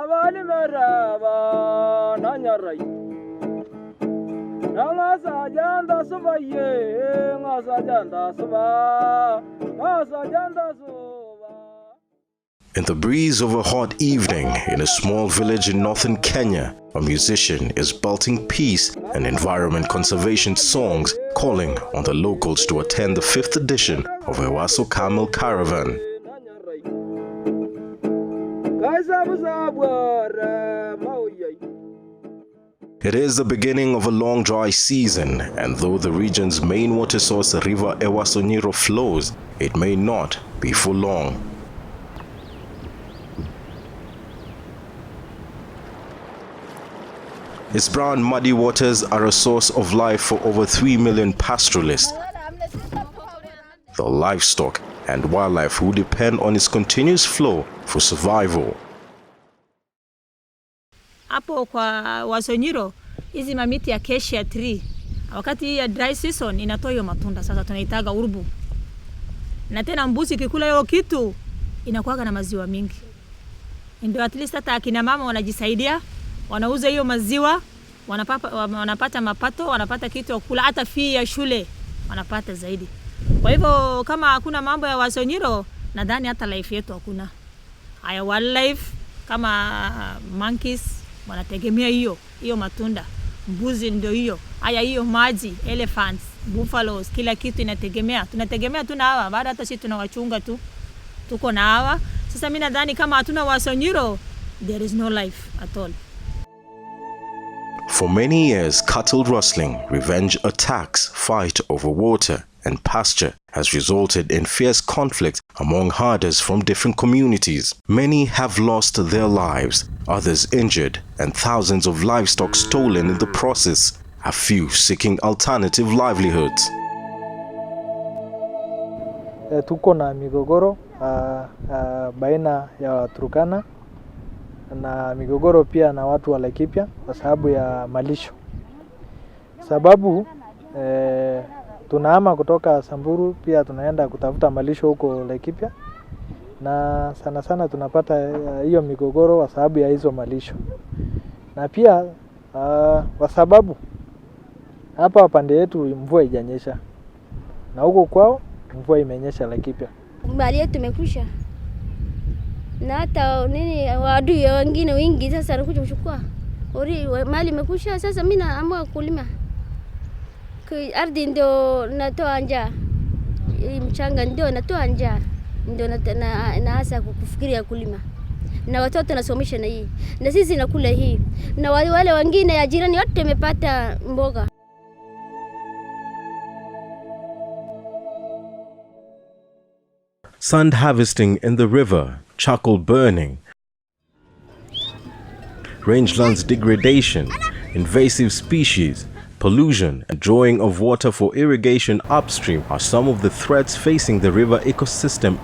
In the breeze of a hot evening in a small village in northern Kenya, a musician is belting peace and environment conservation songs, calling on the locals to attend the 5th edition of Ewaso Camel Caravan. It is the beginning of a long dry season, and though the region's main water source, River Ewaso Nyrio, flows, it may not be for long. Its brown muddy waters are a source of life for over 3 million pastoralists, the livestock and wildlife who depend on its continuous flow for survival. Hapo kwa Ewaso Nyiro, hizi mamiti ya acacia tree, wakati ya dry season inatoa hiyo matunda, sasa tunaitaga urbu. Na tena mbuzi kikula hiyo kitu inakuwa na maziwa mingi. Ndio at least hata akina mama wanajisaidia, wanauza hiyo maziwa, wanapata mapato, wanapata kitu kula, hata fee ya shule wanapata zaidi. Kwa hivyo kama hakuna mambo ya Ewaso Nyiro, nadhani hata life yetu hakuna. Haya wildlife kama monkeys wanategemea hiyo matunda. Mbuzi ndio hiyo. Haya hiyo maji, elephants, buffaloes, kila kitu inategemea. Tunategemea tu na hawa, baada hata sisi tunawachunga tu. Tuko na hawa. Sasa mimi nadhani kama hatuna Ewaso Nyiro, there is no life at all. For many years, cattle rustling, revenge attacks, fight over water and pasture has resulted in fierce conflict among herders from different communities. Many have lost their lives, others injured, and thousands of livestock stolen in the process, a few seeking alternative livelihoods. Tuko na migogoro baina ya Turkana na migogoro pia na watu wa Laikipia kwa sababu ya malisho. Sababu tunahama kutoka Samburu, pia tunaenda kutafuta malisho huko Laikipia, na sana sana tunapata hiyo migogoro kwa sababu ya hizo malisho. Na pia kwa sababu hapa pande yetu mvua haijanyesha, na huko kwao mvua imenyesha Laikipia. Mali yetu imekusha. Na hata waadui wengine wengi sasa wanakuja kuchukua. Mali imekusha, sasa mimi naamua kulima. Ardhi ndio natoa njaa. Mchanga ndio natoa njaa. Ndio naanza kufikiria kulima. Na watoto nasomesha na hii. Na sisi nakula hii. Na wale wengine ya jirani wote wamepata mboga. Sand harvesting in the river, charcoal burning, rangelands degradation, invasive species, pollution, and drawing of water for irrigation upstream are some of the threats facing the river ecosystem.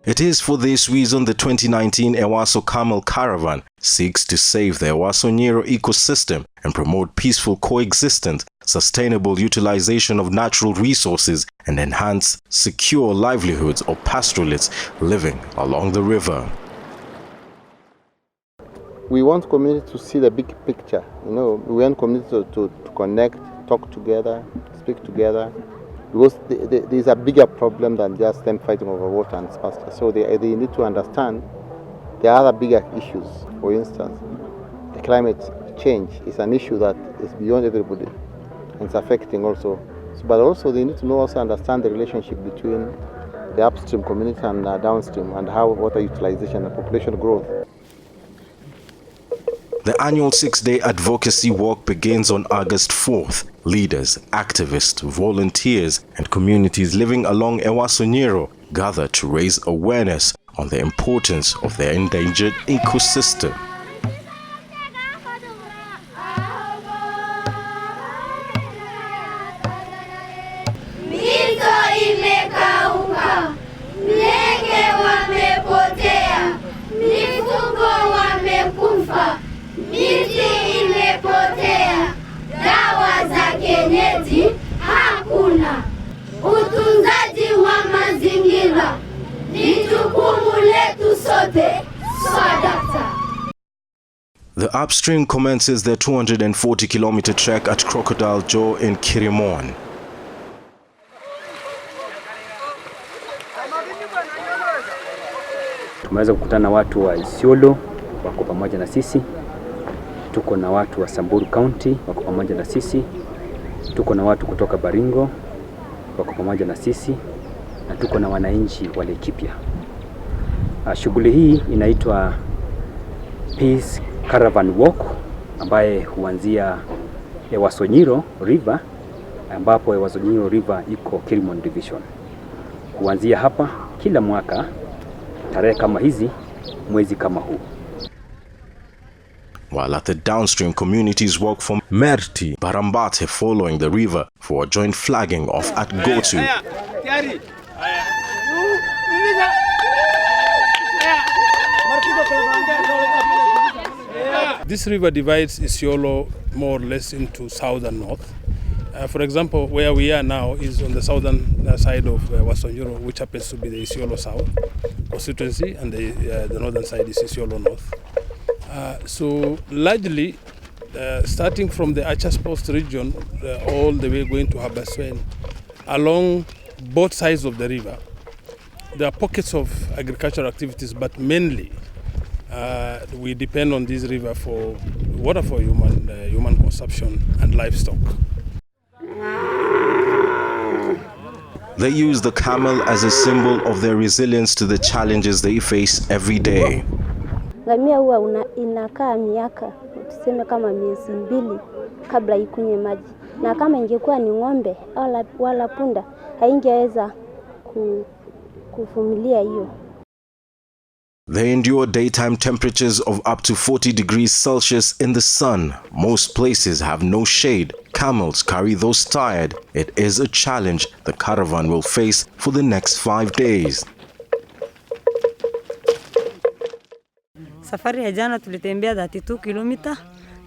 It is for this reason the 2019 Ewaso Camel Caravan seeks to save the Ewaso Nyiro ecosystem and promote peaceful coexistence, sustainable utilization of natural resources, and enhance secure livelihoods of pastoralists living along the river. We want community to see the big picture. We want community to connect, talk together, speak together, because there is a bigger problem than just them fighting over water and pasture. So they need to understand there are other bigger issues. For instance, the climate change is an issue that is beyond everybody, and it's affecting also. But also they need to also understand the relationship between the upstream community and downstream, and how water utilization and population growth. The annual 6-day advocacy walk begins on August 4th. Leaders, activists, volunteers, and communities living along Ewaso Nyiro gather to raise awareness on the importance of their endangered ecosystem. Miti imepotea, dawa za kienyeji hakuna, utunzaji wa mazingira The upstream commences their 240-kilometer trek at Crocodile Jaw in Kirimon. Tumeweza kukutana na watu wa Isiolo wako pamoja na sisi. Tuko na watu wa Samburu County wako pamoja na sisi. Tuko na watu kutoka Baringo wako pamoja na sisi, na tuko na wananchi wa Laikipia. Shughuli hii inaitwa Peace Caravan Walk, ambaye huanzia Ewaso Nyiro River, ambapo Ewaso Nyiro River iko Kirimon Division. Huanzia hapa kila mwaka tarehe kama hizi, mwezi kama huu. While at the downstream communities walk from Merti, Barambate following the river for a joint flagging off at Gotu. This river divides Isiolo more or less into south and north. For example, where we are now is on the southern side of Ewaso Nyiro, which happens to be the Isiolo South constituency, and the northern side is Isiolo North. So largely, starting from the Achas Post region, all the way going to Habaswen, along both sides of the river, there are pockets of agricultural activities, but mainly we depend on this river for water for human consumption and livestock. They use the camel as a symbol of their resilience to the challenges they face every day. Ngamia huwa inakaa miaka tuseme kama miezi 2 kabla ikunywe maji, na kama ingekuwa ni ng'ombe wala punda haingeweza kuvumilia hiyo. They endure daytime temperatures of up to 40 degrees Celsius in the sun. Most places have no shade. Camels carry those tired. It is a challenge the caravan will face for the next 5 days. Safari ya jana tulitembea 32 kilomita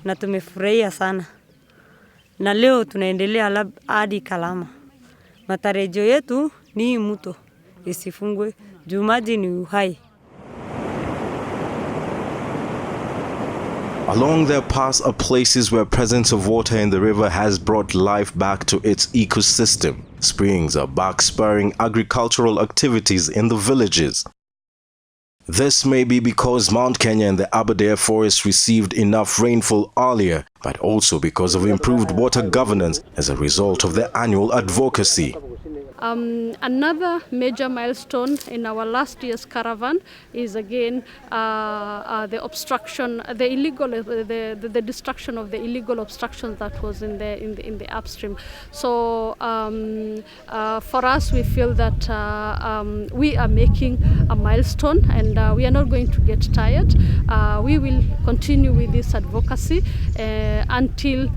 na tumefurahia sana. Na leo tunaendelea hadi Kalama. Matarajio yetu ni mto isifungwe, juu maji ni uhai. Along their paths are places where presence of water in the river has brought life back to its ecosystem. Springs are back spurring agricultural activities in the villages. This may be because Mount Kenya and the Aberdare Forest received enough rainfall earlier, but also because of improved water governance as a result of their annual advocacy. Another major milestone in our last year's caravan is again the obstruction, the destruction of the illegal obstructions that was in the upstream. So for us, we feel that we are making a milestone, and we are not going to get tired. We will continue with this advocacy until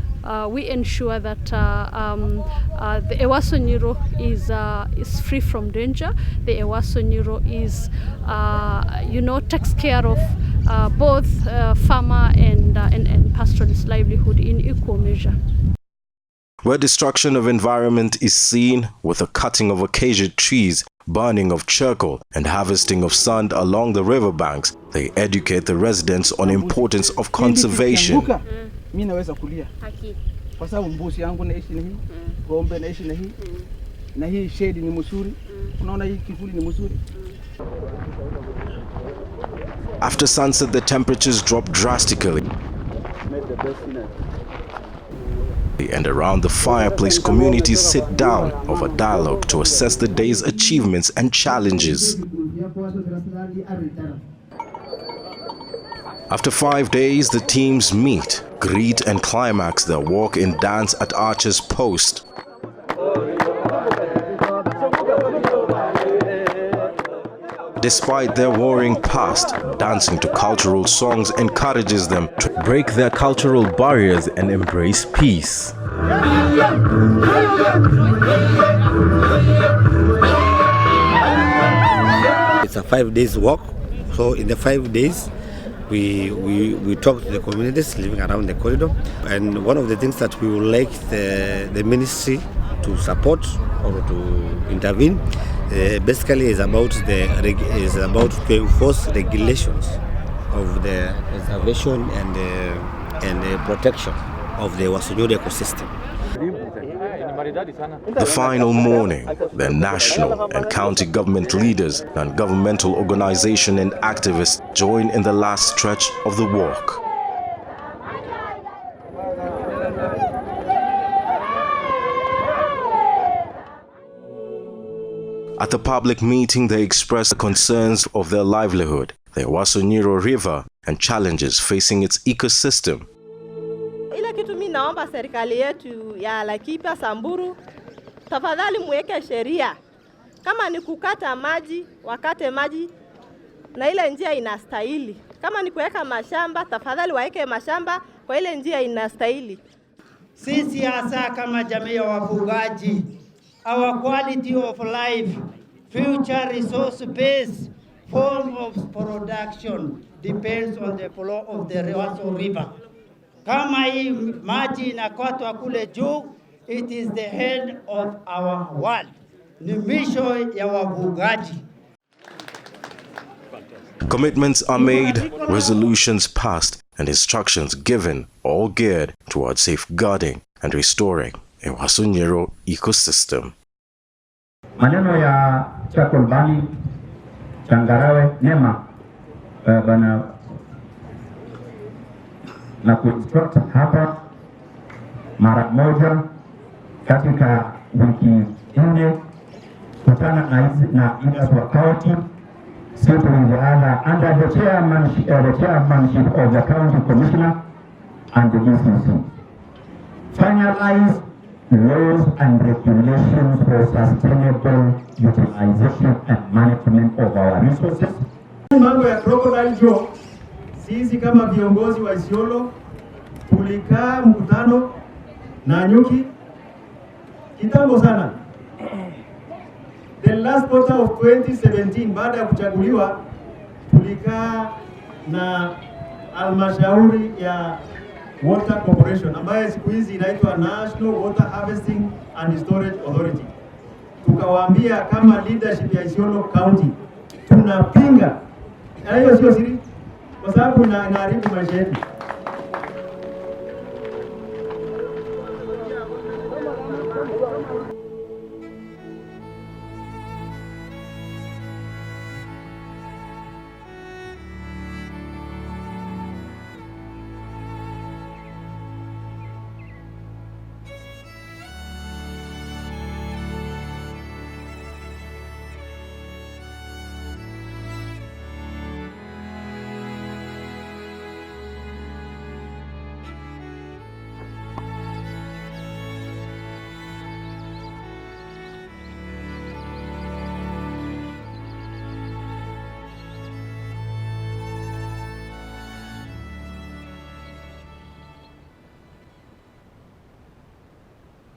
we ensure that the Ewaso Nyiro is free from danger. The Ewaso Nyiro is, takes care of both farmer and pastoralist livelihood in equal measure. Where destruction of environment is seen, with the cutting of acacia trees, burning of charcoal, and harvesting of sand along the riverbanks, they educate the residents on importance of conservation. Mimi naweza kulia kwa sababu mbuzi yangu naishi na hii, ng'ombe naishi na hii, na hii shade ni mzuri, unaona hii kivuli ni mzuri. After sunset, the temperatures drop drastically. And around the fireplace, communities sit down over dialogue to assess the day's achievements and challenges. After 5 days, the teams meet, greet and climax their walk in dance at Archer's Post. Despite their warring past, dancing to cultural songs encourages them to break their cultural barriers and embrace peace. It's a 5 days walk, so in the 5 days, we talk to the communities living around the corridor, and one of the things that we would like the ministry to support or to intervene basically is about to enforce regulations of the conservation and the protection of the Ewaso Nyiro ecosystem. The final morning, the national and county government leaders, non-governmental organizations and activists join in the last stretch of the walk. At the public meeting, they expressed the concerns of their livelihood, the Ewaso Nyiro River, and challenges facing its ecosystem. Ile kitu mimi naomba serikali yetu ya Laikipia Samburu, tafadhali muweke sheria. Kama ni kukata maji, wakate maji na ile njia inastahili. Kama ni kuweka mashamba, tafadhali waeke mashamba kwa ile njia inastahili. Sisi hasa kama jamii ya wafugaji, our quality of life, future resource base, form of production depends on the flow of the Ewaso River. Kama hii maji inakatwa kule juu, it is the head of our world. Ni misho ya wafugaji. Commitments are made, resolutions passed, and instructions given, all geared towards safeguarding and restoring Ewaso Nyiro ecosystem. Maneno ya Chakolbani, Changarawe, Nema, bana na kuinstruct hapa mara moja katika wiki 4 kutana na Ewaso County. Under the chairmanship of the county commissioner and the ECC, finalize laws and regulations for sustainable utilization and management of our resources. Mambo ya crocodile joe, sisi kama viongozi wa Isiolo tulikaa mkutano na nyuki kitambo sana. The last quarter of 2017, baada ya kuchaguliwa, tulikaa na halmashauri ya Water Corporation ambayo siku hizi inaitwa National Water Harvesting and Storage Authority. Tukawaambia kama leadership ya Isiolo County tunapinga. Hiyo sio siri, kwa sababu inaharibu maisha yetu.